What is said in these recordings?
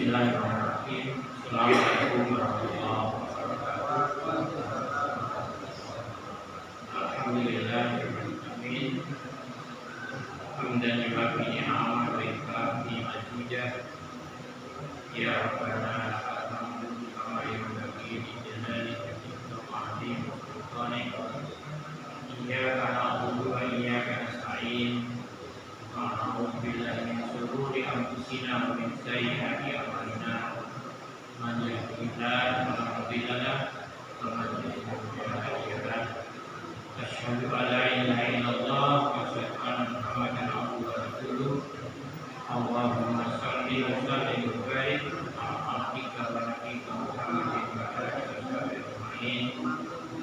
Bismillahirrahmanirrahim. Assalamualaikum warahmatullahi wabarakatuh. Alhamdulillahirrahmanirrahim. Hamdan yuwafi ni'amah wa yukafi majidah. Ya Rabbana alhamdu kama yanbaghi li jalalika wa azim sultanika. Iyyaka na'budu wa iyyaka nasta'in. A'udzu billahi min shururi anfusina wa min sayyiati a'malina. Man yahdihillahu fala mudilla lahu wa man yudlil fala hadiya lahu. Asyhadu an la ilaha illallah wa asyhadu anna Muhammadan abduhu wa rasuluh. Allahumma shalli wa sallim wa barik ala abdika wa nabiyyika Muhammadin wa ala alihi ajma'in.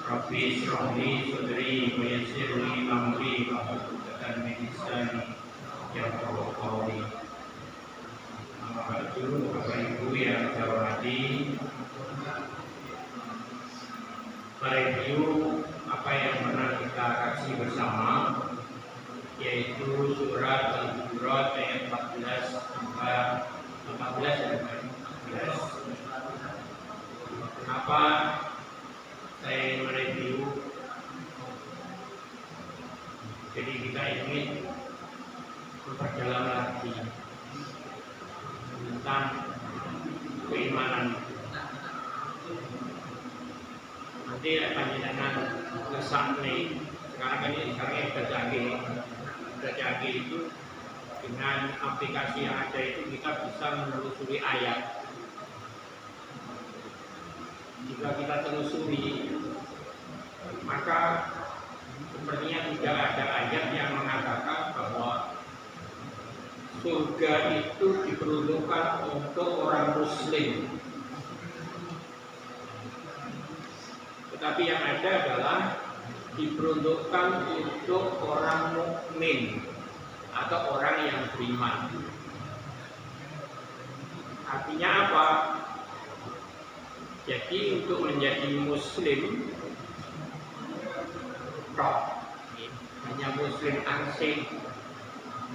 Rabbi shrah li sadri wa yassir li amri wa hlul 'uqdatam min lisani yafqahu qawli. Amma ba'du, Bapak Ibu yang saya hormati, mereview apa yang pernah kita kaji bersama, yaitu surat Al-Hujurat ayat 14 sampai 14. Kenapa saya mereview? Jadi kita ingin memperdalam lagi tentang keimanan. Nanti panjenengan ngesak nih. Sekarang kan ini udah canggih itu dengan aplikasi yang ada itu kita bisa menelusuri ayat. Jika kita telusuri, maka sepertinya tidak ada ayat yang mengatakan bahwa surga itu diperuntukkan untuk orang muslim. Tetapi yang ada adalah diperuntukkan untuk orang mukmin atau orang yang beriman. Artinya apa? Jadi untuk menjadi muslim hanya muslim ansih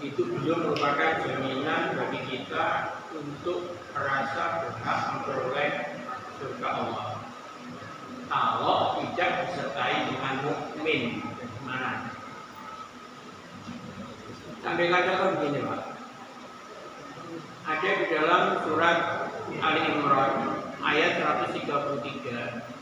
itu belum merupakan jaminan bagi kita untuk merasa berhak memperoleh surga Allah. Kalau tidak disertai dengan mukmin, bagaimana? Sampai katakan begini, Pak. Ada di dalam surat Ali Imran ayat 133.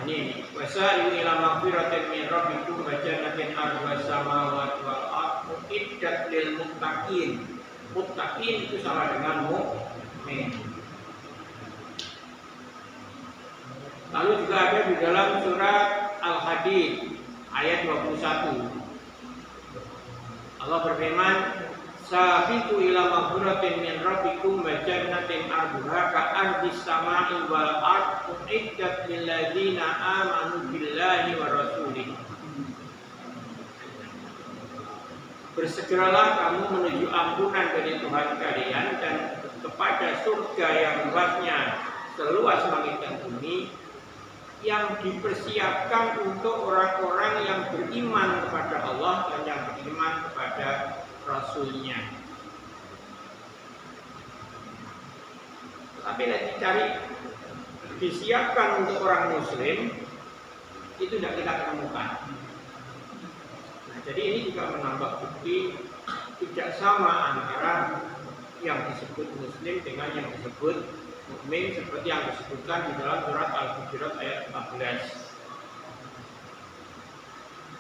Ini wasai'u ila maghfiratin min rabbikum wa jannatin 'arduha samawati wal ardu iddat lil muttaqin. Muttaqin itu sama dengan mukmin. Lalu juga ada di dalam surat Al-Hadid ayat 21. Allah berfirman, sabiqu ila maghfiratin min rabbikum wa jannatin 'arduha ka'ardis samai wal ardu iddat lil ladzina amanu billahi wa rasulih. Bersegeralah kamu menuju ampunan dari Tuhan kalian dan kepada surga yang luasnya seluas langit dan bumi, yang dipersiapkan untuk orang-orang yang beriman kepada Allah dan yang beriman kepada Rasulnya. Tapi nanti dicari disiapkan untuk orang muslim itu tidak kita temukan. Nah, jadi ini juga menambah bukti tidak sama antara yang disebut muslim dengan yang disebut mukmin seperti yang disebutkan di dalam surat Al-Hujurat ayat 14.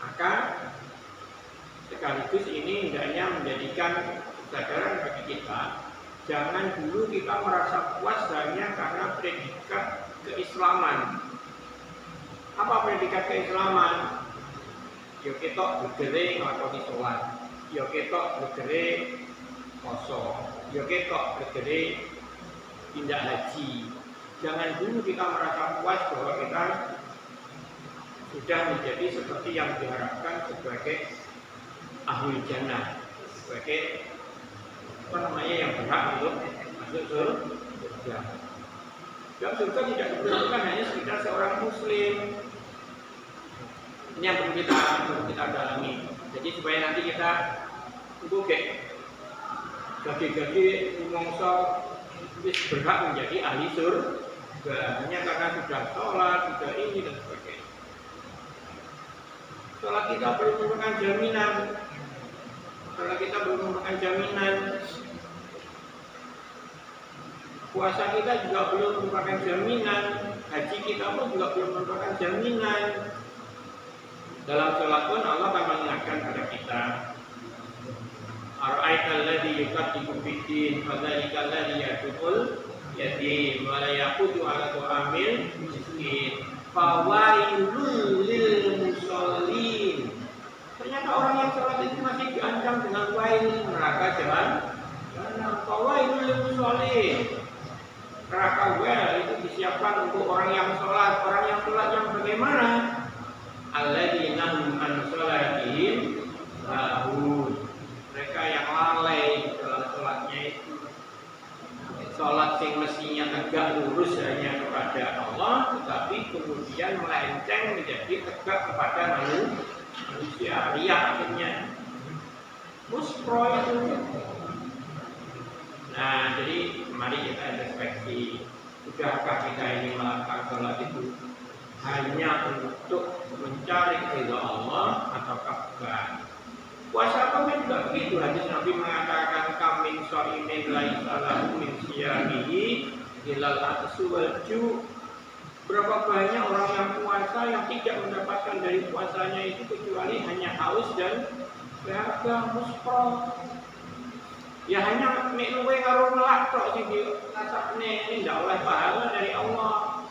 Maka sekaligus ini hendaknya menjadikan kesadaran bagi kita, jangan dulu kita merasa puas hanya karena predikat keislaman. Apa predikat keislaman? Yo ketok begere nglakoni salat, yo ketok begere poso, yo ketok begere tindak haji. Jangan dulu kita merasa puas bahwa kita sudah menjadi seperti yang diharapkan sebagai ahli jannah, sebagai yang berhak untuk masuk surga. Dan surga tidak diperlukan hanya sekedar seorang muslim. Ini yang perlu kita dalami. Jadi supaya nanti kita Jadi mongso wis berhak menjadi ahli surga hanya karena sudah sholat, sudah ini dan sebagainya. Sholat kita belum merupakan jaminan. Sholat kita belum merupakan jaminan. Puasa kita juga belum merupakan jaminan. Haji kita pun juga belum merupakan jaminan. Dalam sholat pun Allah akan mengingatkan pada kita. Ara'aital ladzi yukadzibu bid-din fadzalika alladzi yad'ul yatim wa la yaqutu 'ala ta'amil miskin fawailul lil musallin. Ternyata orang yang sholat itu masih diancam dengan wail, neraka jahanam. Fawailul lil musallin. Neraka wail itu disiapkan untuk orang yang sholat yang bagaimana? Alladzina hum an sholatihim sahun. Mereka yang lalai dalam sholatnya itu. Sholat yang mestinya tegak lurus hanya kepada Allah, tetapi kemudian melenceng menjadi tegak kepada manusia. Riya akhirnya muspro itu. Nah, jadi mari kita introspeksi. Sudahkah kita ini melakukan sholat itu hanya untuk mencari ridha Allah ataukah bukan? Puasa kami juga begitu. Hadis Nabi mengatakan kamin sha'imin laisa lahu min siyamihi ilal atsu wal ju'. Berapa banyak orang yang puasa yang tidak mendapatkan dari puasanya itu kecuali hanya haus dan dahaga muspro. Ya hanya nek luwe karo melak tok sing dirasakne ini ndak oleh pahala dari Allah.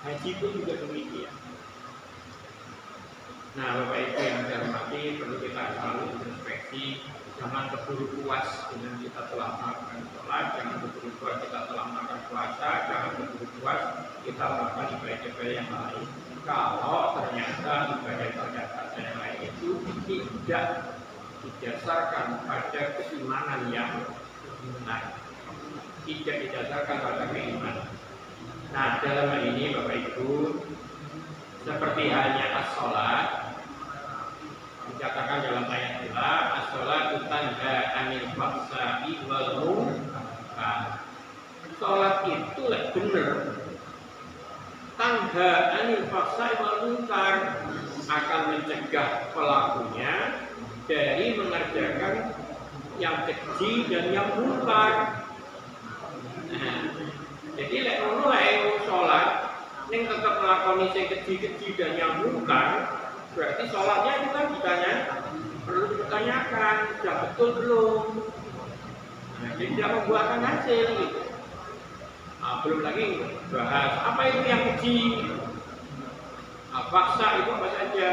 Haji pun juga demikian. Nah, Bapak Ibu yang saya hormati, perlu kita selalu introspeksi, jangan keburu puas dengan kita telah melakukan sholat, jangan keburu puas kita telah melakukan puasa, jangan keburu puas kita melakukan ibadah-ibadah yang lain. Kalau ternyata ibadah-ibadah yang lain itu tidak didasarkan pada keimanan yang benar, tidak didasarkan pada keimanan. Nah, dalam hal ini Bapak Ibu, seperti halnya as-sholat, dikatakan dalam ayat Allah, as-sholatu tanha 'anil fahsya'i wal munkar. Sholat itu benar, tanha 'anil fahsya'i wal munkar, akan mencegah pelakunya dari mengerjakan yang keji dan yang munkar. Nah, jadi lek ngono lek sholat ning tetap melakukan yang keji-keji dan yang munkar, berarti sholatnya itu kan perlu dipertanyakan, sudah betul belum? Nah, jadi tidak membuahkan hasil gitu. Nah, belum lagi bahas apa itu yang keji, paksa itu apa saja.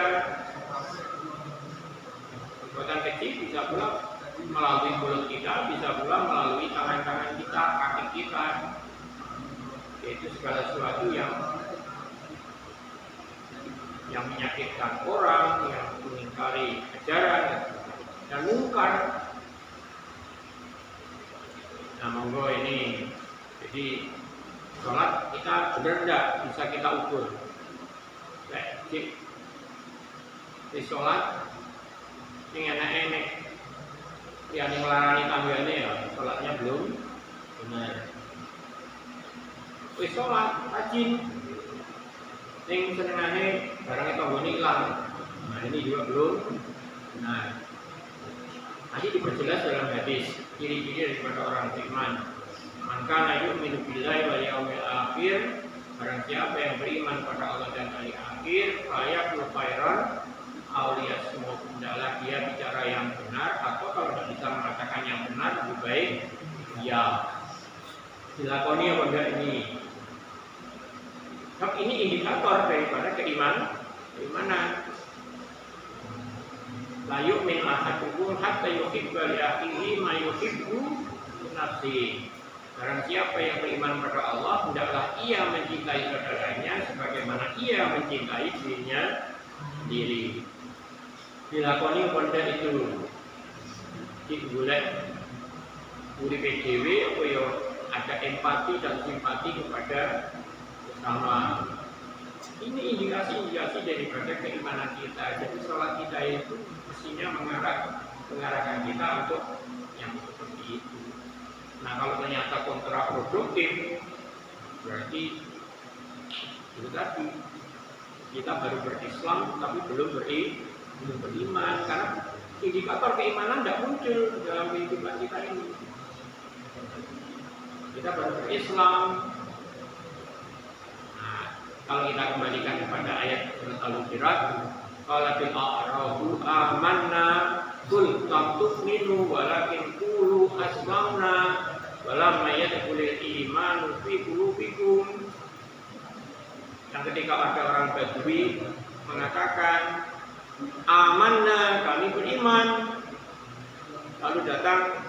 Perbuatan keji bisa pula melalui mulut kita, bisa pula melalui tangan-tangan kita, kaki kita. Yaitu segala sesuatu yang menyakitkan orang, yang mengingkari ajaran dan mungkar. Nah, monggo ini. Jadi sholat kita benar enggak bisa kita ukur. Di sholat yang enak-enak, yang melarani tangganya ya, sholatnya belum benar. Wis sholat, rajin. Yang senengane barang itu nggone ilang. Nah, ini juga belum. Nah, nanti diperjelas dalam hadis ciri-ciri daripada orang beriman. Man kana yu'minu billahi wal yaumil akhir, barang siapa yang beriman pada Allah dan hari akhir, fayaqul khairan aw liyasmut, hendaklah dia bicara yang benar, atau kalau tidak bisa mengatakan yang benar lebih baik ya dilakoni apa enggak ini. Ini indikator daripada keimanan. La yu'min ahadukum hatta yuhibba li akhihi ma yuhibbu li nafsihi. Barang siapa yang beriman pada Allah, hendaklah ia mencintai saudaranya sebagaimana ia mencintai dirinya sendiri. Dilakoni pada itu. Digolek uripe dhewe apa ya ada empati dan simpati kepada sama. Ini indikasi daripada keimanan kita. Jadi sholat kita itu mestinya mengarah mengarahkan kita untuk yang seperti itu. Nah, kalau ternyata kontraproduktif, berarti itu tadi kita baru berislam tapi belum beriman, karena indikator keimanan tidak muncul dalam kehidupan kita ini. Kita baru berislam. Nah, kalau kita kembalikan kepada ayat surat Al-Hujurat, qalatil a'rabu amanna qul lam tu'minu walakin qulu aslamna walamma yadkhulul imanu fi qulubikum. Yang ketika ada orang Badui mengatakan amanna, kami beriman, lalu datang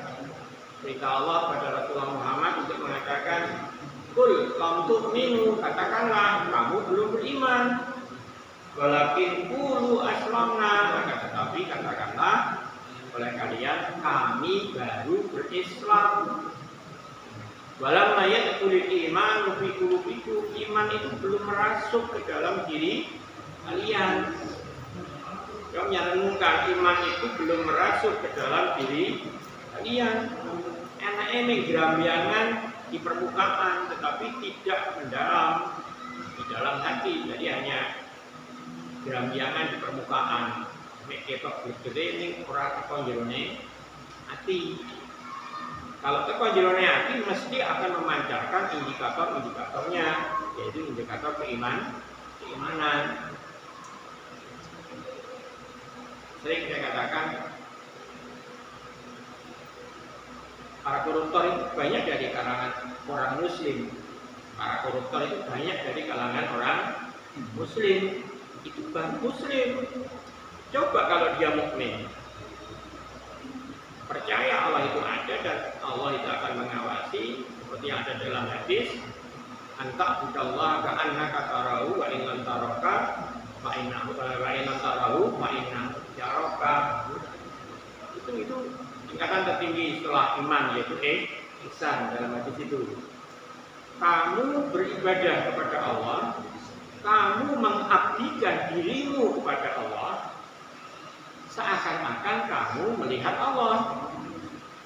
perintah Allah pada Rasulullah Muhammad untuk mengatakan qul lam tu'minu, katakanlah kamu belum beriman, walakin qulu aslamna, tetapi katakanlah oleh kalian kami baru berislam. Walam yadkhulul iman fi qulubikum, iman itu belum merasuk ke dalam diri kalian. Kamu merenungkan, iman itu belum merasuk ke dalam diri kalian. Enak-enak gerambiangan di permukaan, tetapi tidak mendalam di dalam hati. Jadi hanya gerambiangan di permukaan. Nek ketok gede ini ora teko jerone hati. Kalau teko jerone hati mesti akan memancarkan indikator-indikatornya, yaitu indikator keimanan. Sering saya katakan para koruptor itu banyak dari kalangan orang muslim. Para koruptor itu banyak dari kalangan orang muslim. Itu baru muslim. Coba kalau dia mukmin, percaya Allah itu ada dan Allah itu akan mengawasi, seperti yang ada dalam hadis, anta budallah ka'annaka tarahu wa in lam taraka fa innahu wa in lam tarahu fa innahu yaraka. Itu tingkatan tertinggi setelah iman, yaitu ihsan dalam hadis itu. Kamu beribadah kepada Allah, kamu mengabdikan dirimu kepada Allah, seakan-akan kamu melihat Allah.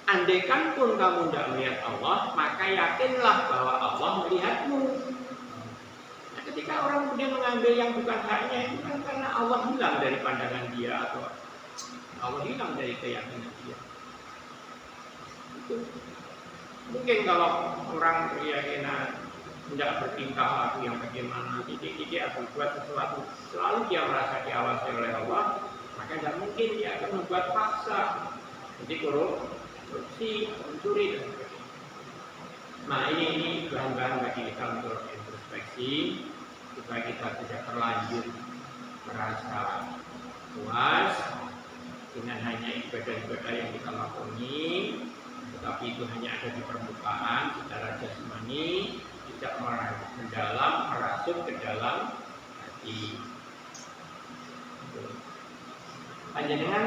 Andaikan pun kamu tidak melihat Allah, maka yakinlah bahwa Allah melihatmu. Nah, ketika orang kemudian mengambil yang bukan haknya, itu kan karena Allah hilang dari pandangan dia, atau Allah hilang dari keyakinan dia. Itu mungkin kalau orang berkeyakinan tidak bertingkah laku yang bagaimana, tidak berbuat sesuatu, selalu dia merasa diawasi oleh Allah, maka tidak mungkin dia akan membuat paksa, jadi korupsi, mencuri dan sebagainya. Nah, ini bahan-bahan bagi kita untuk introspeksi supaya kita tidak terlanjur merasa puas dengan hanya ibadah-ibadah yang kita lakoni, tetapi itu hanya ada di permukaan secara jasmani, tidak mendalam, merasuk ke dalam hati. Panjenengan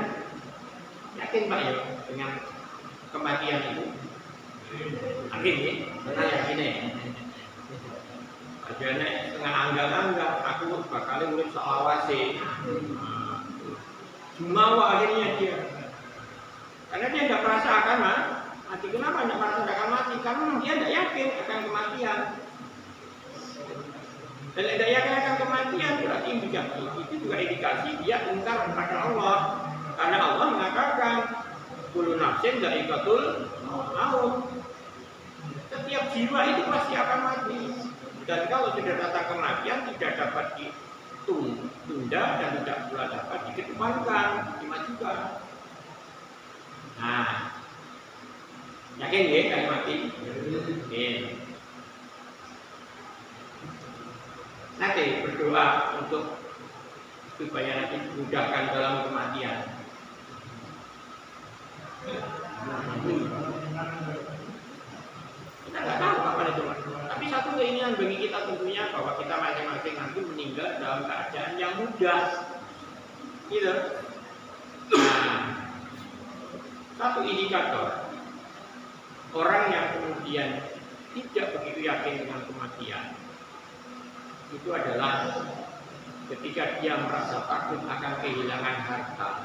yakin Pak ya dengan kematian itu? Yakin ya? Benar yakin ya? Ajarnya setengah anggal-anggal, aku bakal urip selawase. Jumawa akhirnya dia, karena dia tidak merasakan mati. Kenapa tidak merasakan mati? Karena dia tidak yakin akan kematian. Dan tidak yakin akan kematian berarti itu juga indikasi dia ingkar kepada Allah. Karena Allah mengatakan kullu nafsin dha'iqatul maut. Setiap jiwa itu pasti akan mati. Dan kalau sudah datang kematian tidak dapat ditunda dan tidak pula dapat dikedepankan, dimajukan. Nah, yakin ya kan mati? Yakin. Nanti berdoa untuk supaya nanti dimudahkan dalam kematian. Kita nggak tahu kapan itu, tapi satu keinginan bagi kita tentunya bahwa kita masing-masing nanti meninggal dalam keadaan yang mudah, gitu. Nah, satu indikator orang yang kemudian tidak begitu yakin dengan kematian itu adalah ketika dia merasa takut akan kehilangan harta.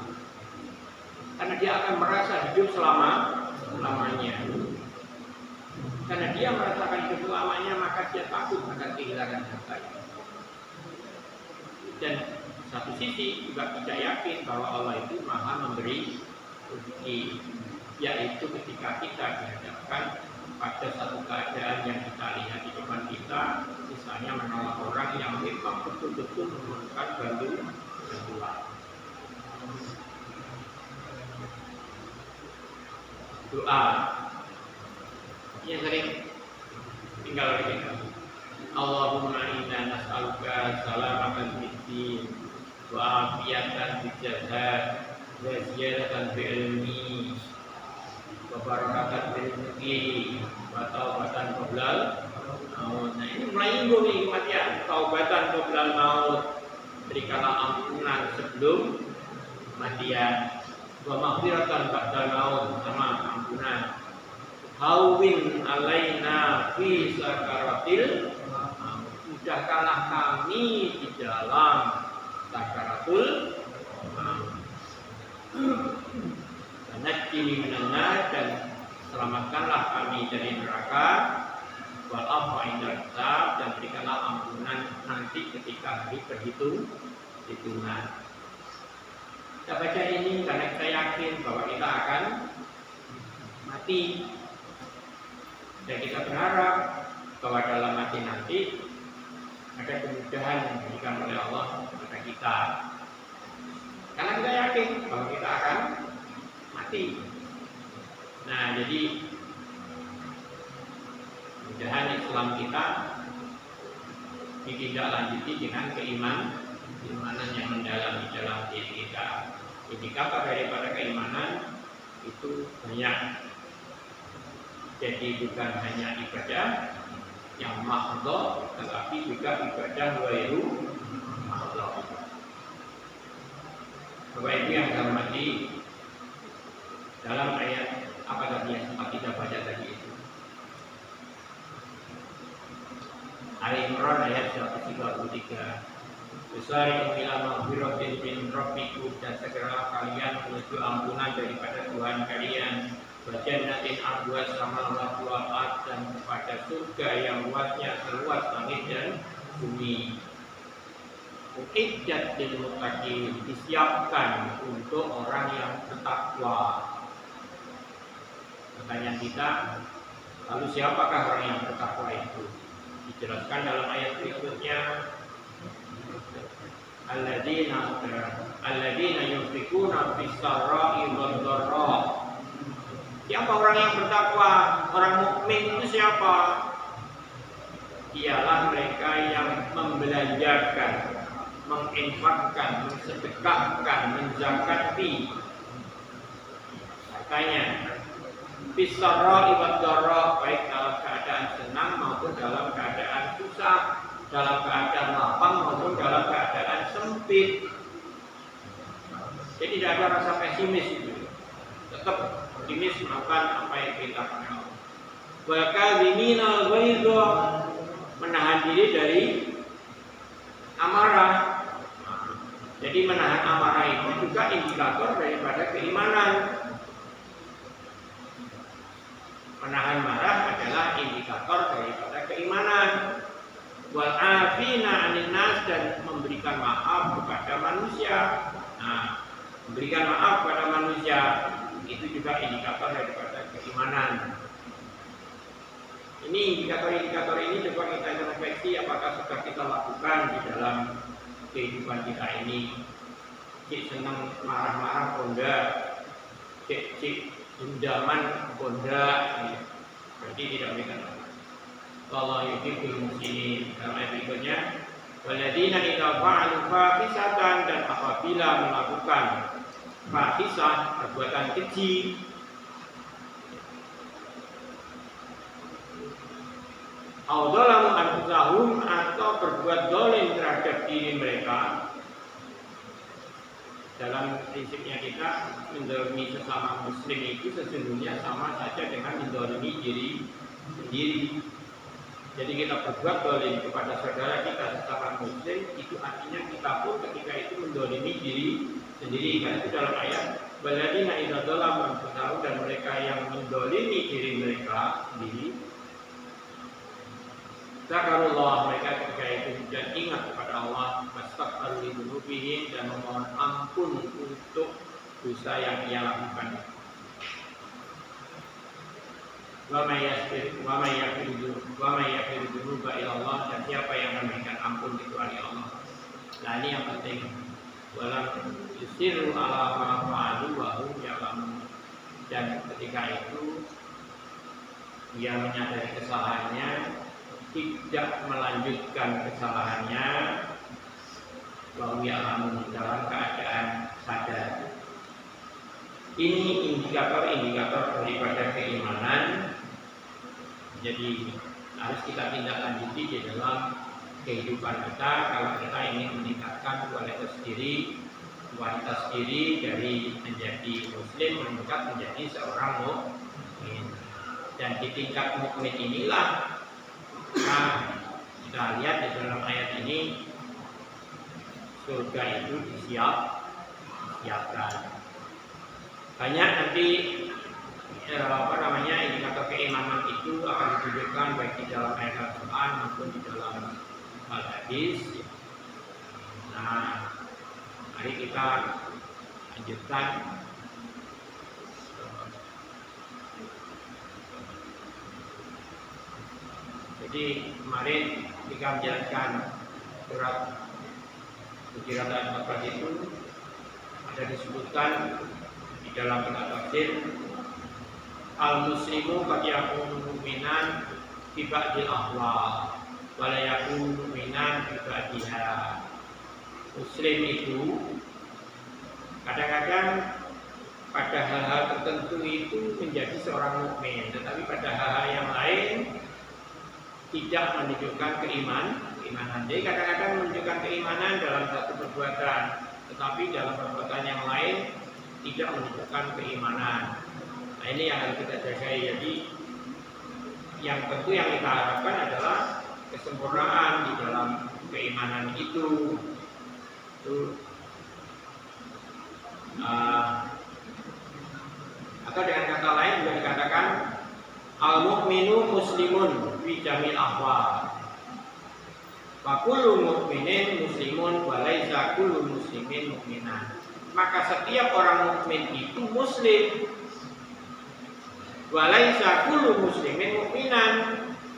Karena dia akan merasa hidup selamanya. Karena dia merasakan hidup selamanya, maka dia takut akan kehilangan hartanya. Dan satu sisi juga tidak yakin bahwa Allah itu maha memberi rezeki, yaitu ketika kita dihadapkan pada satu keadaan yang kita lihat di depan kita, misalnya menolong orang yang memang betul-betul memerlukan bantuan. Doa yang sering tinggal di kita. Allahumma inna nas'aluka salamatal fiddin wa afiyatan fil jasad wa ziyadatan fil ilmi wa barakatan fil rizqi wa taubatan qoblal maut. Nah, ini menyinggung nih kematian. Taubatan qoblal maut, berikanlah ampunan sebelum kematian. Wa maghfiratan ba'dal maut, sama ampunan. Hawwin alaina fi sakaratil, mudahkanlah kami di dalam sakaratul maut. Najjini minan nar, dan selamatkanlah kami dari neraka. Wal afwa indal hisab, dan berikanlah ampunan nanti ketika hari perhitungan. Kita baca ini karena kita yakin bahwa kita akan mati, dan kita berharap bahwa dalam mati nanti ada kemudahan yang diberikan oleh Allah kepada kita. Karena kita yakin bahwa kita akan mati. Nah, jadi kemudahan Islam kita ditindaklanjuti dengan keimanan yang mendalam di dalam diri kita. Indikator daripada keimanan itu banyak. Jadi bukan hanya ibadah yang mahdhah, tetapi juga ibadah ghairu mahdhah. Bapak Ibu yang saya hormati, dalam ayat apa tadi yang sempat kita baca tadi itu? Ali Imran ayat 133. Besar ila maghfiratin min rabbikum, dan segeralah kalian menuju ampunan daripada Tuhan kalian. Jannatin arduha samawati wal ardh, dan kepada surga yang luasnya seluas langit dan bumi. Uiddat lil muttaqin, disiapkan untuk orang yang bertakwa. Pertanyaan kita, lalu siapakah orang yang bertakwa itu? Dijelaskan dalam ayat berikutnya. Alladzina yunfikuna fis-sarra'i wad-dharra. Siapa orang yang bertakwa? Orang mukmin itu siapa? Ialah mereka yang membelanjakan, menginfakkan, mensedekahkan, menzakati hartanya. Fis-sarra'i wad-dharra, baik dalam keadaan senang maupun dalam keadaan susah, dalam keadaan lapang maupun dalam keadaan sempit. Jadi tidak ada rasa pesimis itu. Tetap optimis melakukan apa yang diperintahkan Allah. Wa kadhiminal ghaidha, menahan diri dari amarah. Jadi menahan amarah itu juga indikator daripada keimanan. Menahan marah adalah indikator daripada keimanan. Wal afina 'anil nas, dan memberikan maaf kepada manusia. Nah, memberikan maaf kepada manusia itu juga indikator daripada keimanan. Ini indikator-indikator ini coba kita introspeksi, apakah sudah kita lakukan di dalam kehidupan kita ini. Cik senang marah-marah bonda, cik dendaman bonda, berarti tidak memberikan maaf. Allah yuhibbul muhsinin. Dalam ayat berikutnya, walladzina idza fa'alu fahisatan, dan apabila melakukan fahisah, perbuatan keji, au dzalamu anfusahum, atau berbuat zalim terhadap diri mereka. Dalam prinsipnya kita menzalimi sesama muslim itu sesungguhnya sama saja dengan menzalimi diri sendiri. Jadi kita berbuat zalim kepada saudara kita sesama muslim, itu artinya kita pun ketika itu menzalimi diri sendiri. Karena itu dalam ayat Waladina idza dzalamu anfusahum, dan mereka yang mendolimi diri mereka sendiri, zakarullah, mereka ketika itu dan ingat kepada Allah, wastaghfiru lidzunubihim, dan memohon ampun untuk dosa yang ia lakukan. Wa may yaghfiru dzunuba illa Allah, dan siapa yang memberikan ampun kecuali Allah. Nah, ini yang penting. Walam yusiru ala ma fa'alu wa hum ya'lamun, dan ketika itu dia menyadari kesalahannya, tidak melanjutkan kesalahannya, wa hum ya'lamun, dalam keadaan sadar. Ini indikator daripada keimanan. Jadi harus kita tindak lanjuti di dalam kehidupan kita kalau kita ingin meningkatkan kualitas diri dari menjadi muslim meningkat menjadi seorang mukmin. Dan di tingkat mukmin inilah kita lihat di dalam ayat ini, surga itu disiapkan. Banyak nanti indikator keimanan itu akan ditunjukkan baik di dalam ayat Al-Quran maupun di dalam hadis. Nah, mari kita lanjutkan. Jadi kemarin kita menjelaskan surat Hujurat ayat 14 itu ada disebutkan di dalam kitab tafsir, al-muslimu qad yakunu mu'minan fi ba'dil ahwal wa la yakunu mu'minan fi ba'diha. Muslim itu kadang-kadang pada hal-hal tertentu itu menjadi seorang mukmin, tetapi pada hal-hal yang lain tidak menunjukkan keimanan. Jadi kadang-kadang menunjukkan keimanan dalam satu perbuatan, tetapi dalam perbuatan yang lain tidak menunjukkan keimanan. Nah, ini yang harus kita jaga. Jadi yang tentu yang kita harapkan adalah kesempurnaan di dalam keimanan itu. Atau dengan kata lain juga dikatakan al-mu'minu muslimun fi jamil ahwal wa kullu mu'minin muslimun wa laisa kullu muslimin mu'minan. Maka setiap orang mukmin itu muslim, wa laisa kullu muslimin mu'minan,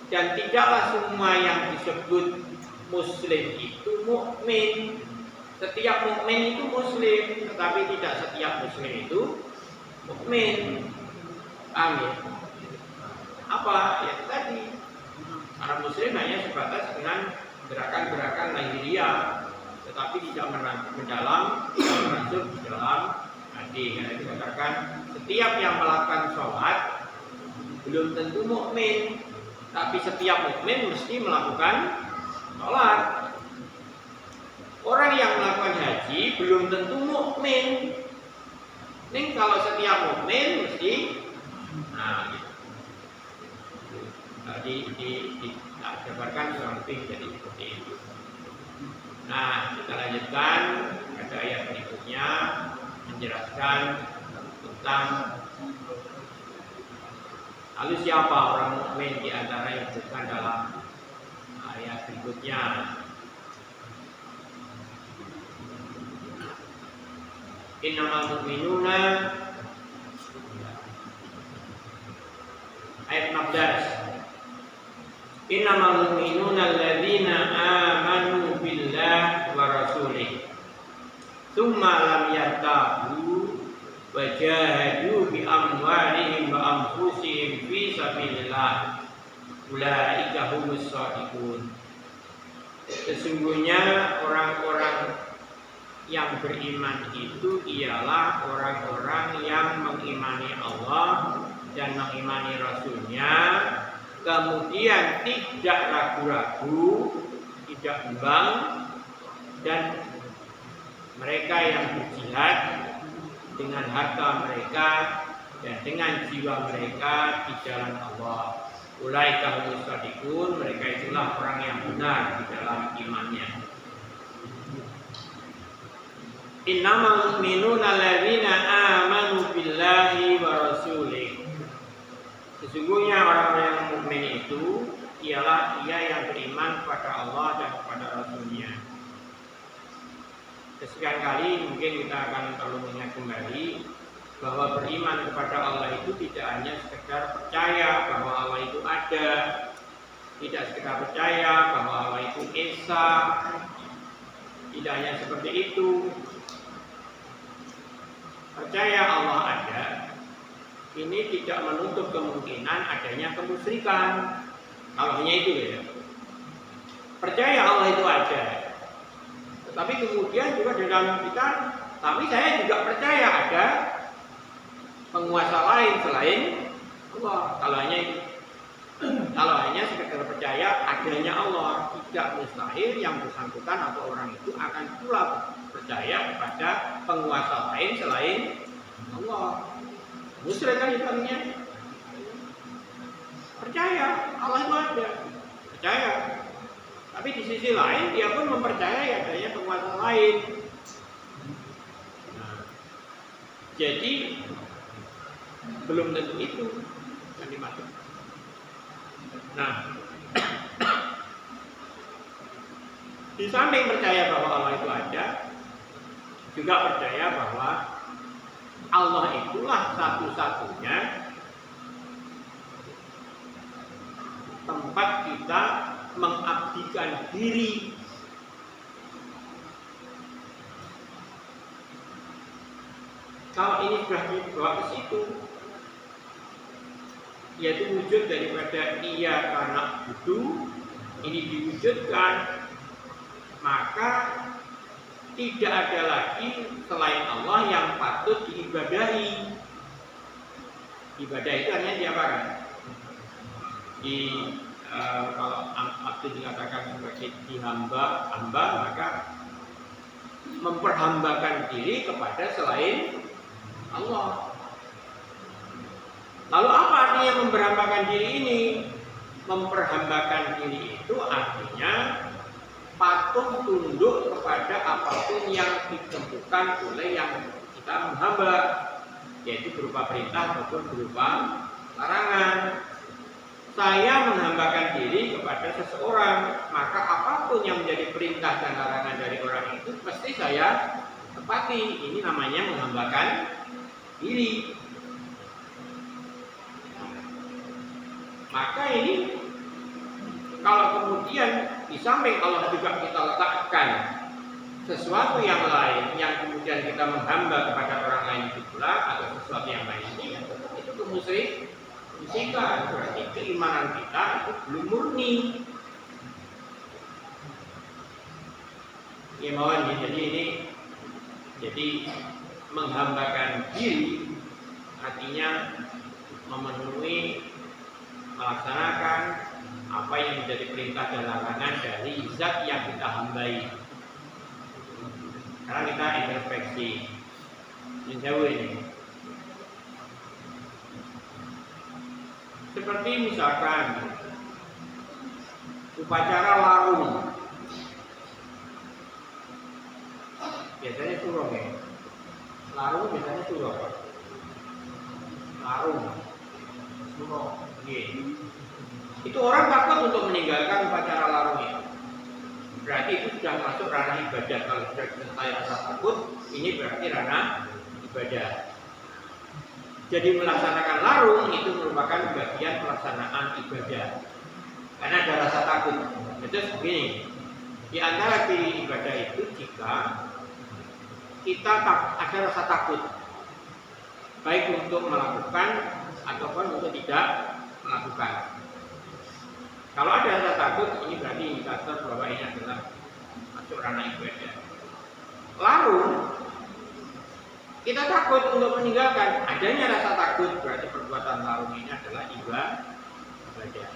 dan tidaklah semua yang disebut muslim itu mukmin. Setiap mukmin itu muslim, tetapi tidak setiap muslim itu mukmin. Paham ya? Apa? Ya tadi, para muslim hanya sebatas dengan gerakan-gerakan lahiriah, tetapi tidak mendalam, tidak masuk di dalam hati. Karena dikatakan setiap yang melakukan sholat belum tentu mukmin, tapi setiap mukmin mesti melakukan sholat. Orang yang melakukan haji belum tentu mukmin. Ini kalau setiap mukmin mesti, nah gitu. Dijabarkan kurang lebih jadi seperti itu. Nah, kita lanjutkan pada ayat berikutnya menjelaskan tentang lalu siapa orang mukmin di antara yang disebutkan dalam ayat berikutnya. Innamal mu'minuna, ayat 16. Innamal mu'minuna alladzina amanu billahi wa rasulih tsumma lam yartabu wa jahadu bi amwalihim wa anfusihim fi sabilillah ulaika humus shadiqun. Sesungguhnya orang-orang yang beriman itu ialah orang-orang yang mengimani Allah dan mengimani Rasulnya, kemudian tidak ragu-ragu, tidak bimbang, dan mereka yang berjihad dengan harta mereka dan dengan jiwa mereka di jalan Allah. Ulaika humus shadiqun, mereka itulah orang yang benar di dalam imannya. Innamal mu'minuna alladzina amanu Sesungguhnya orang-orang yang mukmin itu ialah ia yang beriman kepada Allah dan kepada Rasul-Nya. Sekian kali mungkin kita akan perlu mengingat kembali bahwa beriman kepada Allah itu tidak hanya sekedar percaya bahwa Allah itu ada, tidak sekedar percaya bahwa Allah itu esa, tidak hanya seperti itu. Percaya Allah ada, ini tidak menutup kemungkinan adanya kemusyrikan. Kalau hanya itu ya. Percaya Allah itu ada. Tetapi kemudian juga dalam kita, tapi saya juga percaya ada penguasa lain selain Allah. Kalau hanya sekedar percaya adanya Allah, tidak mustahil yang bersangkutan atau orang itu akan pula percaya kepada penguasa lain selain Allah. Musyrik kan itu artinya. Percaya Allah itu ada, percaya. Tapi di sisi lain dia pun mempercayai adanya penguasa lain. Nah, jadi belum tentu itu yang dimaksud. Nah, di samping percaya bahwa Allah itu ada, juga percaya bahwa Allah itulah satu-satunya tempat kita mengabdikan diri. Kalau ini sudah dibawa ke situ, yaitu wujud daripada iya karena budu, ini diwujudkan, maka tidak ada lagi selain Allah yang patut diibadahi. Ibadah itu hanya diapakan? Kalau abdi dikatakan sebagai dihamba, maka memperhambakan diri kepada selain Allah. Lalu apa artinya memperhambakan diri ini? Memperhambakan diri itu artinya patuh tunduk kepada apapun yang ditentukan oleh yang kita menghamba, yaitu berupa perintah maupun berupa larangan. Saya menghambakan diri kepada seseorang, maka apapun yang menjadi perintah dan larangan dari orang itu pasti saya tepati. Ini namanya menghambakan diri. Maka ini kalau kemudian di samping Allah juga kita letakkan sesuatu yang lain yang kemudian kita menghamba kepada orang lain itu pula atau sesuatu yang lain ini, itu kemusyrikan. Berarti keimanan kita itu belum murni. Ya mohon ya, jadi menghambakan diri artinya memenuhi, melaksanakan apa yang menjadi perintah dan larangan dari zat yang kita hambai. Karena kita introspeksi menjauh ini. Seperti misalkan upacara larung, biasanya surong ya. Larung biasanya surong. Larung, surong, gitu. Itu orang takut untuk meninggalkan upacara larung itu. Berarti itu sudah masuk ranah ibadah. Kalau sudah selesai rasa takut, ini berarti ranah ibadah. Jadi melaksanakan larung itu merupakan bagian pelaksanaan ibadah. Karena ada rasa takut. Itu begini, di antara ciri ibadah itu jika kita ada rasa takut, baik untuk melakukan ataupun untuk tidak melakukan. Kalau ada rasa takut, ini berarti indikator bahwa ini adalah masuk ranah ibadah. Larung, kita takut untuk meninggalkan. Adanya rasa takut berarti perbuatan larung ini adalah ibadah.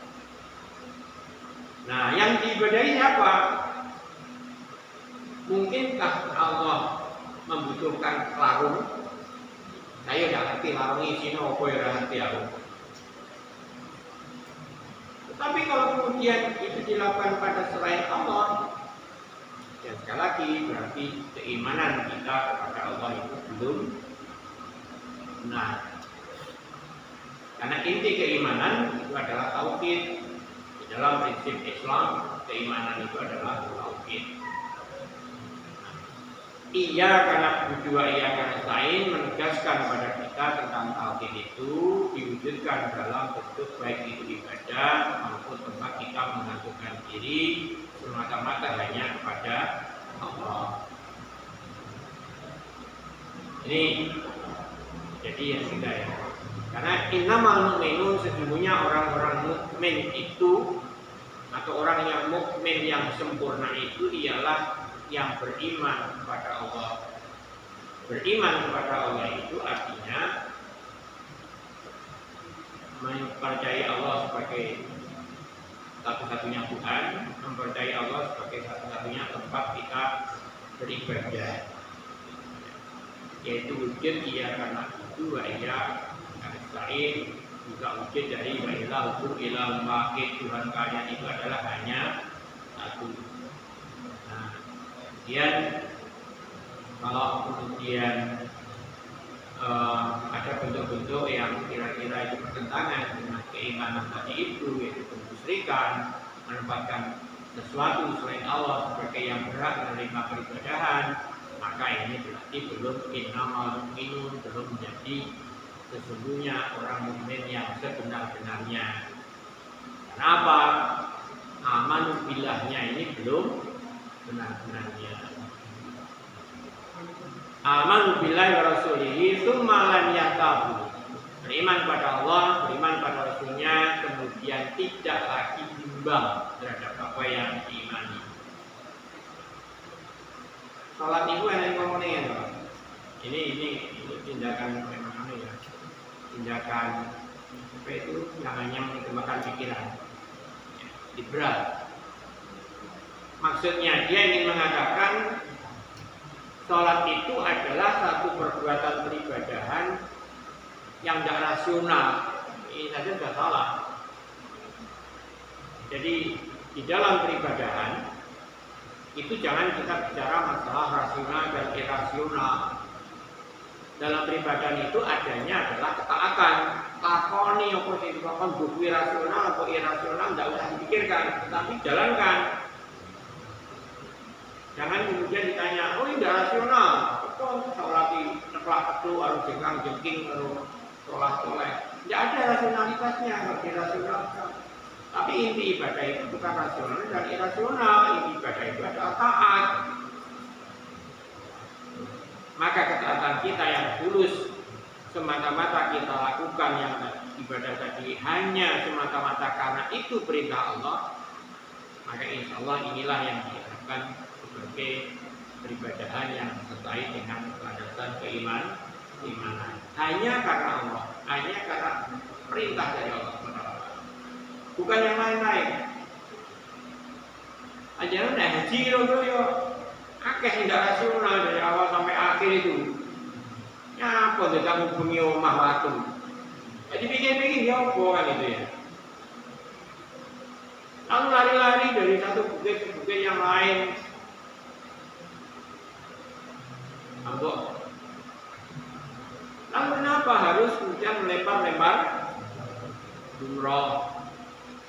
Nah, yang diibadahi siapa? Mungkinkah Allah membutuhkan larung? Saya tidak ngerti larung isinya apa ya, ngerti aku. Tapi kalau kemudian itu dilakukan pada selain Allah, ya sekali lagi berarti keimanan kita kepada Allah itu belum benar. Karena inti keimanan itu adalah tauhid. Di dalam prinsip Islam, keimanan itu adalah tauhid. Iya karena berdua iya karena lain menegaskan pada kita tentang tauhid itu diwujudkan dalam bentuk baik itu ibadah maupun tempat kita mengaturkan diri semata-mata hanya kepada Allah. Ini jadi yang sudah ya. Karena innamal mu'minun sesungguhnya orang-orang mukmin itu atau orang yang mukmin yang sempurna itu ialah yang beriman kepada Allah. Beriman kepada Allah itu artinya mempercayai Allah sebagai satu-satunya Tuhan, mempercayai Allah sebagai satu-satunya tempat kita beribadah. Yaitu wujud iya karena itu wa iya karena lain juga wujud dari wa ilahu ilahu wahid, Tuhan kalian itu adalah hanya satu. Nah, kemudian kalau kemudian ada bentuk-bentuk yang kira-kira itu bertentangan dengan keimanan tadi itu, yaitu kemusyrikan, menempatkan sesuatu selain Allah sebagai yang berhak menerima peribadahan, maka ini berarti belum innamal mu'minun, belum menjadi sesungguhnya orang mukmin yang sebenar-benarnya. Kenapa? Amanu billahnya ini belum benar-benarnya. Amanu billahi wa rasulihi tsumma lam yartabu. Beriman pada Allah, beriman pada Rasulnya, kemudian tidak lagi bimbang terhadap apa yang diimani. Salat itu yang ngomongnya ya. Ini tindakan memang aneh ya. Tindakan apa itu namanya mengembangkan pikiran. Liberal. Maksudnya dia ingin mengatakan sholat itu adalah satu perbuatan peribadahan yang tidak rasional. Ini saja sudah salah. Jadi di dalam peribadahan itu jangan kita bicara masalah rasional dan irasional. Dalam peribadahan itu adanya adalah ketaatan. Lakoni apa sih dikatakan buku rasional atau irasional tidak usah dipikirkan, tapi jalankan. Jangan kemudian ditanya, oh ini tidak rasional, kok sholat di neklak ketu, harus jengking, harus sholat. Tidak ada rasionalitasnya, nggak rasional. Tapi inti ibadah itu bukan rasional dan irasional, inti ibadah itu adalah taat. Maka ketaatan kita yang tulus semata-mata kita lakukan yang ibadah tadi hanya semata-mata karena itu perintah Allah, maka insya Allah inilah yang diharapkan sebagai peribadahan yang sesuai dengan landasan keimanan. Hanya karena Allah, hanya karena perintah dari Allah, bukan yang lain-lain. Ajaran haji yo akeh tidak rasional dari awal sampai akhir itu. Nyapa tidak menghubungi omah watu. Jadi pikir-pikir ya apa kan itu ya. Lalu lari-lari dari satu bukit ke bukit yang lain. Ambok. Lalu kenapa harus kemudian melempar-lempar jumroh?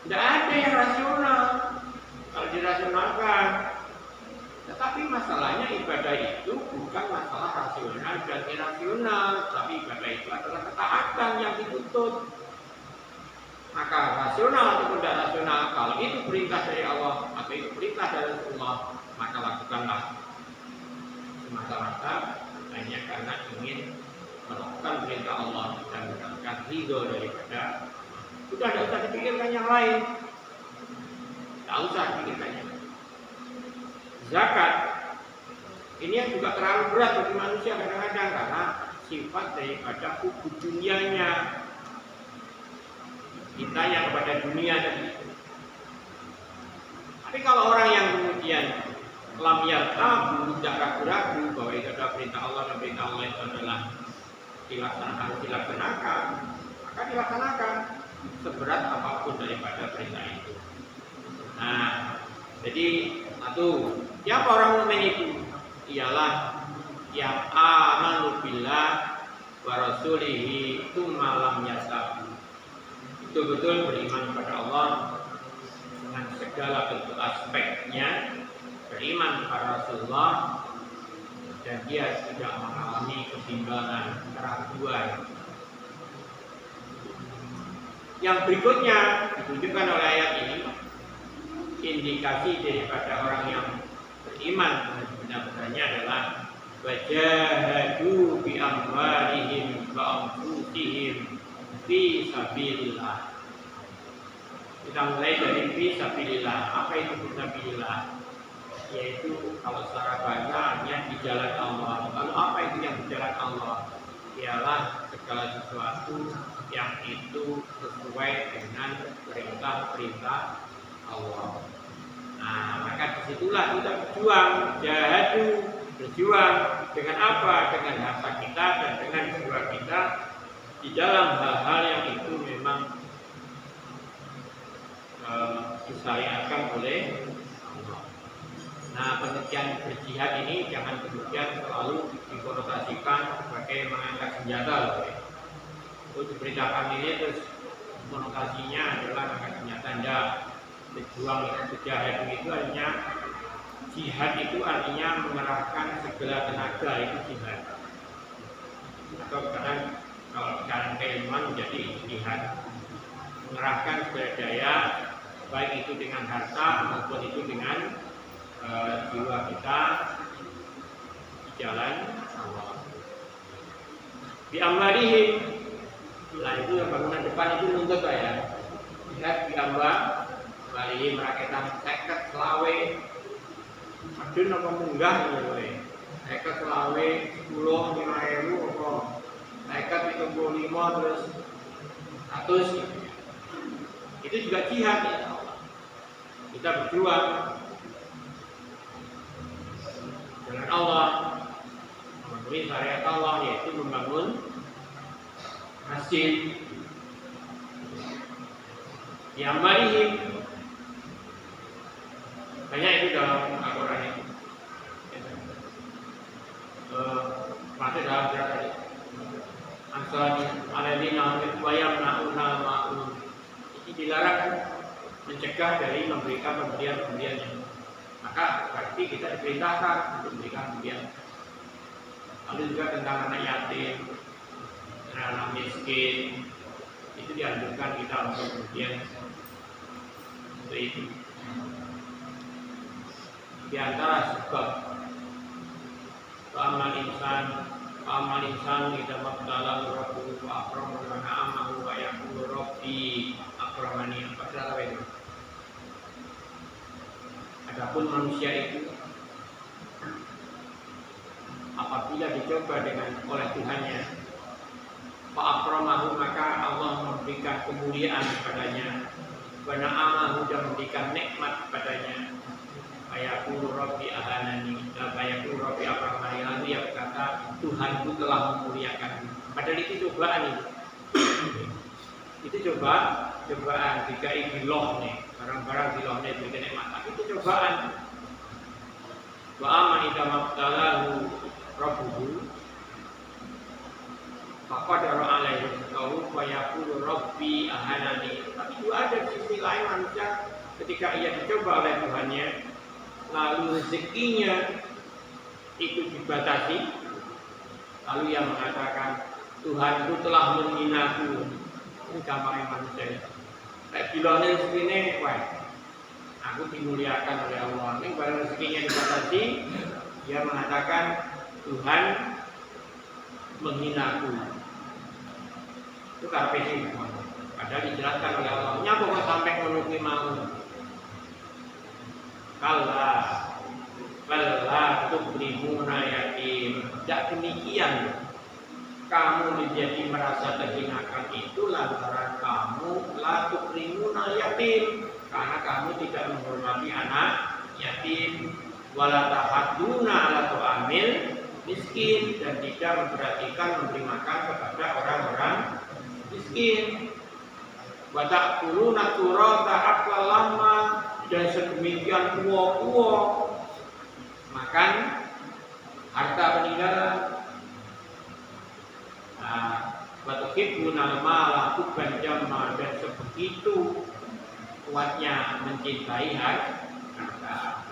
Tidak ada yang rasional. Kalau dirasionalkan. Tetapi masalahnya ibadah itu bukan masalah rasional dan irasional, tapi ibadah itu adalah ketaatan yang dituntut. Maka rasional atau tidak rasional, kalau itu perintah dari Allah atau itu perintah dari Allah, maka lakukanlah. Semata-mata hanya karena ingin melakukan perintah Allah dan mendapatkan ridho daripada. Sudah tidak usah dipikirkan yang lain. Tidak usah dipikirkan yang lain. Zakat ini yang juga terlalu berat bagi manusia kadang-kadang karena sifat daripada hubub dunianya, cintanya kepada dunia tadi. Tapi kalau orang yang kemudian lam yartabu, tidak ragu-ragu bahwa itu adalah perintah Allah dan perintah Allah itu adalah harus dilaksanakan, maka dilaksanakan seberat apapun daripada perintah itu. Nah, jadi satu, siapa orang mukmin itu? Ialah yang amanu billah wa rasulihi tsumma lam yartabu. betul-betul beriman kepada Allah dengan segala bentuk aspeknya, beriman kepada Rasulullah, dan dia tidak mengalami kebimbangan, keraguan. Yang berikutnya ditunjukkan oleh ayat ini, indikasi daripada orang yang beriman dengan sebenar-benarnya adalah wajahadu bi amwalihim wa anfusihim fi sabilillah. Kita mulai dari fi sabilillah. Apa itu fi sabilillah? Yaitu kalau secara bahasanya di jalan Allah. Lalu apa itu yang di jalan Allah? Ialah segala sesuatu yang itu sesuai dengan perintah-perintah Allah. Nah, maka disitulah kita berjuang, berjuang dengan apa? Dengan harta kita dan dengan jiwa kita di dalam hal-hal yang itu memang disyariatkan oleh Allah. Nah, pengertian berjihad ini jangan kemudian selalu dikonotasikan sebagai mengangkat senjata loh. Itu diberitakan ini terus konotasinya adalah mengangkat senjata. Enggak. Berjuang itu, berjihad itu artinya jihad itu artinya mengerahkan segala tenaga, itu jihad. Atau kadang kalau dalam keilmuan menjadi jihad, mengerahkan segala daya, baik itu dengan harta maupun itu dengan jiwa kita di jalan Allah. Di amwalihim, nah itu yang bangunan depan itu nuntut ya. Lihat di amwalihim rakyatan seket selawe, adun apa munggah ya, seket selawe 10 5.000 apa seket 35 terus 100 itu juga jihad ya. Kita berjuang dengan Allah, memenuhi syariat Allah, yaitu membangun masjid. Yang marihim banyak itu dalam Al-Quran itu. Masih dalam surat tadi. Ansari aladina wayam nauna ma'un. Ini dilarang mencegah dari memberikan pemberian-pemberiannya. Maka berarti kita diperintahkan untuk memberikan pemberian. Lalu juga tentang anak yatim, anak miskin, itu dianjurkan kita untuk kemudian untuk itu. Di antara sebab amal insan tidak mabtala rabbuhu wa akramahu wa na'amahu wa yaqulu rabbi akramani. Apa kata itu? Adapun manusia itu apabila dicoba oleh Tuhannya, fa akramahu, maka Allah memberikan kemuliaan kepadanya, wa na'amahu, dan memberikan nikmat kepadanya. Ayaqulu rabbi ahanani, ayaqulu rabbi akramani, lalu ia berkata Tuhanku telah memuliakan. Padahal itu cobaan itu. Itu cobaan jika ibiloh nih, barang-barang bilohnya diberikan nikmat, itu cobaan. Wa aman idza mabtalahu rabbuhu faqadara alaihi rizqahu wa yaqulu rabbi ahanani. Tapi juga ada sisi lain manusia ketika ia dicoba oleh Tuhannya, lalu rezekinya itu dibatasi, lalu ia mengatakan Tuhanku telah menghinaku. Ini gampangnya manusia. Kayak bilangnya rezeki wah, aku dimuliakan oleh Allah. Ini barang rezekinya dibatasi, dia mengatakan Tuhan menghinaku. Itu karpesi. Padahal dijelaskan oleh Allah. Nyapa kok sampai menuki mau? Kalla tukrimuna yatim. Tidak demikian. Kamu menjadi merasa terhinakan itu lantaran kamu la tukrimuna yatim, karena kamu tidak menghormati anak yatim, wala tahadduna ala tu'amil miskin, dan tidak memperhatikan memberi makan kepada orang-orang miskin. Wa ta'kuluna turata aklan lama, dan sedemikian kuo-kuo makan harta peninggalan. Nah, Watuhibbunal mala hubban jamma, dan sebegitu kuatnya mencintai harta.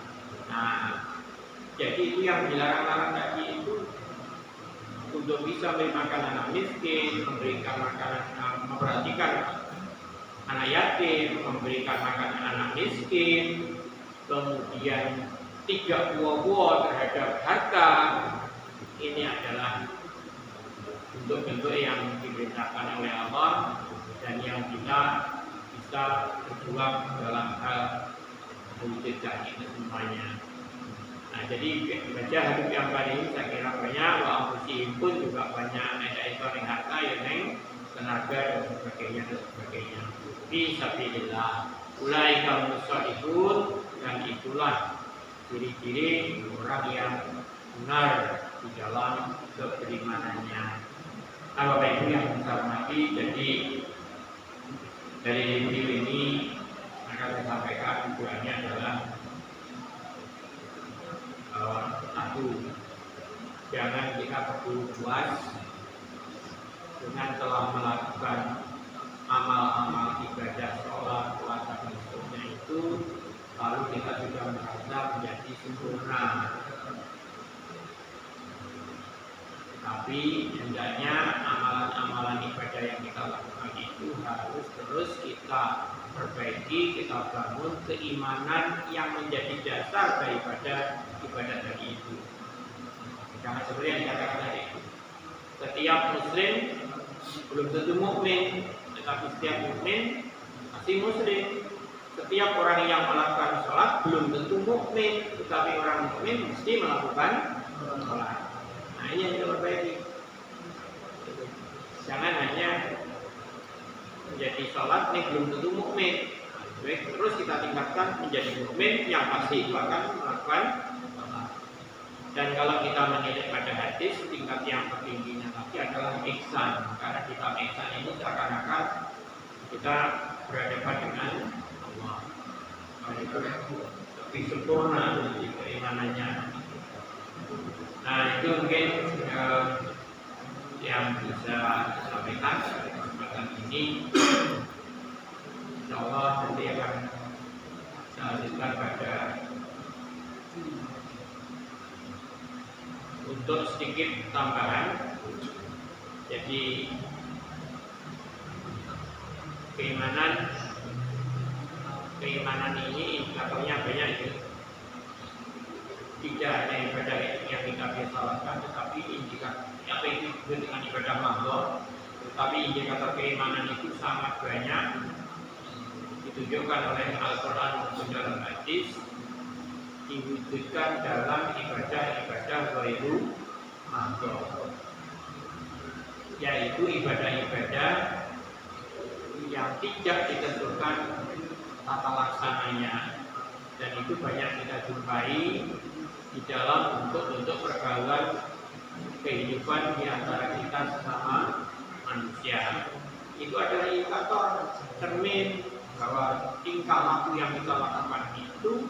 Nah, jadi itu yang dilarang-larang tadi itu untuk bisa memberi makan anak miskin, memberikan makanan, memperhatikan anak yatim, memberikan makan anak miskin, kemudian tidak buah-buah terhadap harta. Ini adalah bentuk-bentuk yang diperintahkan oleh Allah dan yang kita bisa berjuang dalam hal mewujudkan itu semuanya. Nah, jadi baca hadis yang tadi saya kira banyak, wa'afusim pun juga banyak, ada yang harta, yang tenaga dan sebagainya. Fisabilillah, ulaika musaddiqun, dan itulah ciri-ciri orang yang benar di dalam keimanannya. Nah, Bapak Ibu yang saya hormati, jadi dari review ini akan saya sampaikan tujuannya adalah satu, jangan kita terburu puas dengan telah melakukan amal-amal ibadah, sholat, puasa dan seterusnya itu, lalu kita sudah merasa menjadi sempurna. Tapi hendaknya amalan-amalan ibadah yang kita lakukan itu harus terus kita perbaiki, kita bangun keimanan yang menjadi dasar daripada ibadah tadi itu. Jangan seperti yang dikatakan tadi, setiap muslim belum tentu mukmin, tetapi setiap mukmin pasti muslim. Setiap orang yang melakukan sholat belum tentu mukmin, tetapi orang mukmin mesti melakukan sholat. Nah, ini yang kita perbaiki. Jangan hanya menjadi sholat ini belum tentu mukmin. Terus kita tingkatkan menjadi mukmin yang pasti itu akan melakukan sholat. Dan kalau kita menilik pada hadis, tingkat yang tertingginya lagi adalah ihsan. Karena kita ihsan ini seakan-akan kita berhadapan dengan Allah. Itu lebih sempurna dari keimanannya. Nah, itu mungkin yang bisa disampaikan pada kesempatan ini. Insya Allah nanti akan saya lanjutkan pada untuk sedikit tambahan. Jadi keimanan ini indikatornya banyak ya. Tidak hanya ibadah yang kita biasa lakukan, tetapi indikator apa itu disebut dengan ibadah mahdoh. Tetapi indikator keimanan itu sangat banyak ditunjukkan oleh Al-Quran maupun dalam hadis, diwujudkan dalam ibadah-ibadah ghairu mahdoh, yaitu ibadah-ibadah yang tidak ditentukan tata laksananya, dan itu banyak kita jumpai di dalam bentuk-bentuk pergaulan kehidupan di antara kita sesama manusia. Itu adalah indikator cermin bahwa tingkah laku yang kita lakukan itu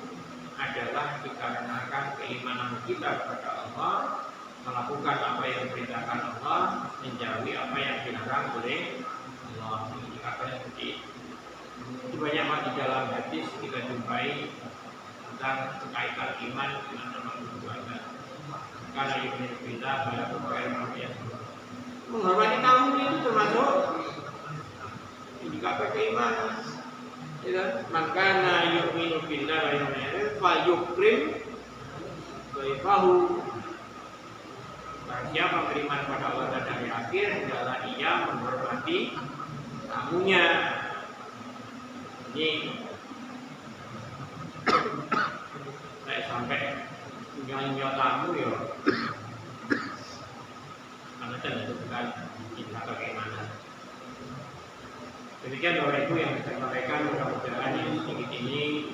adalah dikarenakan keimanan kita kepada Allah, melakukan apa yang diperintahkan Allah, menjauhi apa yang dilarang oleh Allah. Indikatornya seperti itu banyak di dalam hadis kita jumpai tentang kaitan iman dengan nama Tuhan. Karena ibn Billah pada perkara menghormati tamu itu termasuk indikator keimanan. Makana yu'minu billah wa yawmil akhir fa yukrim dhaifahu. Siapa beriman pada Allah dan hari akhir, adalah ia menghormati tamunya. Ini saya sampai nyonya tamu ya, karena itu bukan indikator keimanan. Demikian Bapak Ibu yang saya sampaikan, mudah-mudahan sedikit ini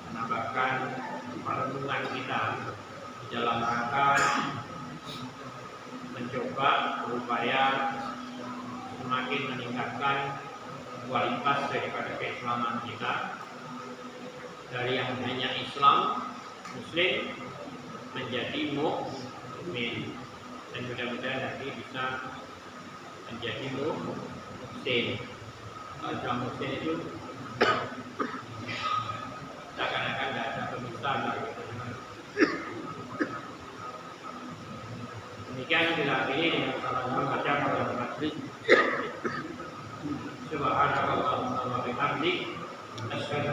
menambahkan perenungan kita di dalam rangka mencoba berupaya semakin meningkatkan kualitas daripada keislaman kita, dari yang hanya Islam Muslim menjadi mukmin, dan mudah-mudahan nanti bisa menjadi muhsin. Kalau muhsin itu seakan-akan tidak ada pemisahan gitu. Demikian kita akhiri dengan sama-sama baca pada majlis. Subhanakallahumma wa bihamdik, asyhadu